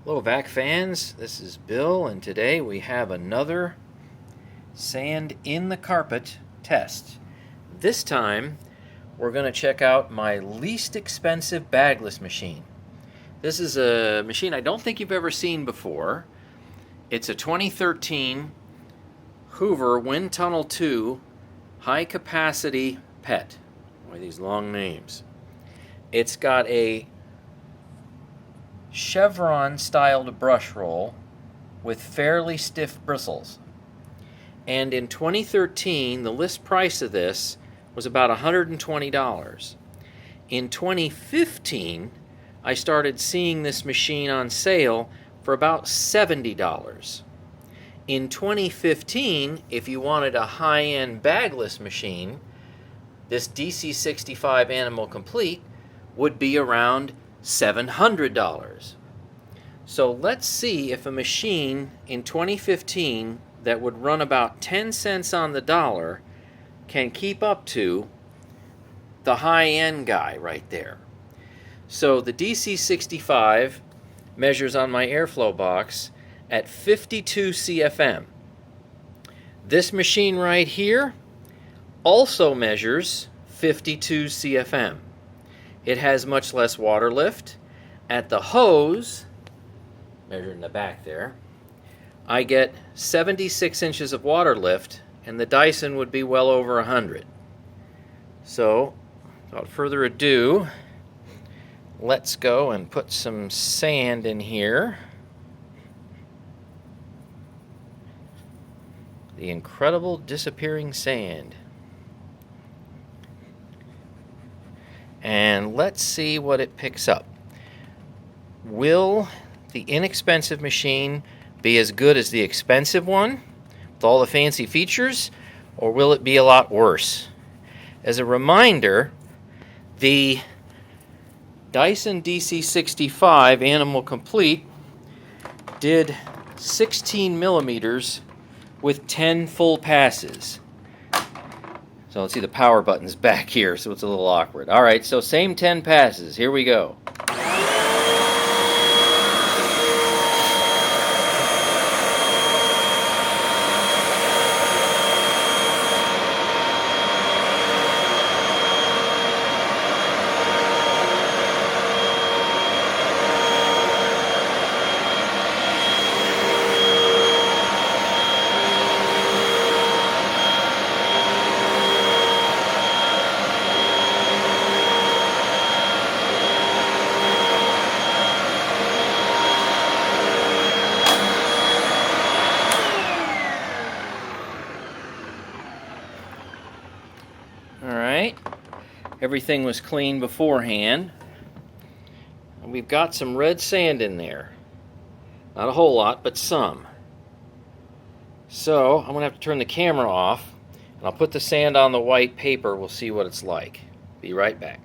Hello vac fans, this is Bill, and today we have another sand in the carpet test. This time we're going to check out my least expensive bagless machine. This is a machine I don't think you've ever seen before. It's a 2013 Hoover Windtunnel 2 high capacity PET. Boy, these long names. It's got a chevron styled brush roll with fairly stiff bristles, and in 2013 the list price of this was about $120. In 2015 I started seeing this machine on sale for about $70. In 2015, if you wanted a high-end bagless machine, this DC65 Animal Complete would be around $700. So let's see if a machine in 2015 that would run about 10 cents on the dollar can keep up to the high-end guy right there. So the DC65 measures on my airflow box at 52 CFM. This machine right here also measures 52 CFM. It has much less water lift. At the hose, measured in the back there, I get 76 inches of water lift, and the Dyson would be well over 100. So, without further ado, let's go and put some sand in here. The incredible disappearing sand. And let's see what it picks up. Will the inexpensive machine be as good as the expensive one with all the fancy features, or will it be a lot worse? As a reminder, the Dyson DC65 Animal Complete did 16 millimeters with 10 full passes. So let's see, the power button's back here, so it's a little awkward. All right, so same 10 passes. Here we go. Alright, everything was clean beforehand. And we've got some red sand in there. Not a whole lot, but some. So, I'm going to have to turn the camera off, and I'll put the sand on the white paper. We'll see what it's like. Be right back.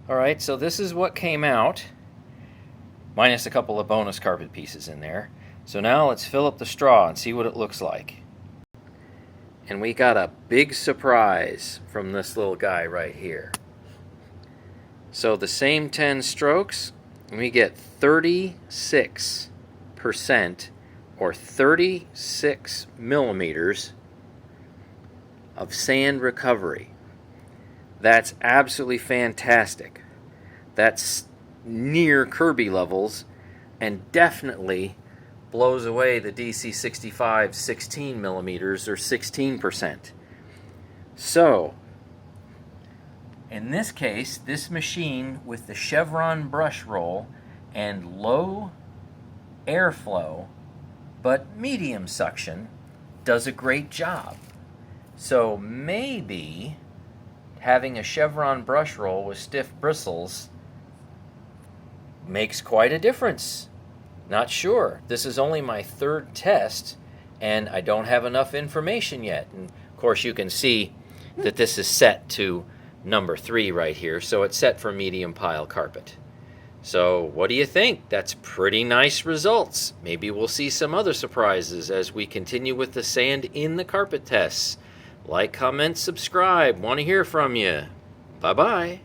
Alright, so this is what came out, minus a couple of bonus carpet pieces in there. So now let's fill up the straw and see what it looks like. And we got a big surprise from this little guy right here. So the same 10 strokes, we get 36% or 36 millimeters of sand recovery. That's absolutely fantastic. That's near Kirby levels, and definitely blows away the DC65 16 millimeters or 16%. So, in this case, this machine with the chevron brush roll and low airflow but medium suction does a great job. So maybe having a chevron brush roll with stiff bristles makes quite a difference. Not sure. This is only my third test, and I don't have enough information yet. And of course, you can see that this is set to number 3 right here, so it's set for medium pile carpet. So what do you think? That's pretty nice results. Maybe we'll see some other surprises as we continue with the sand in the carpet tests. Like, comment, subscribe. Want to hear from you. Bye-bye.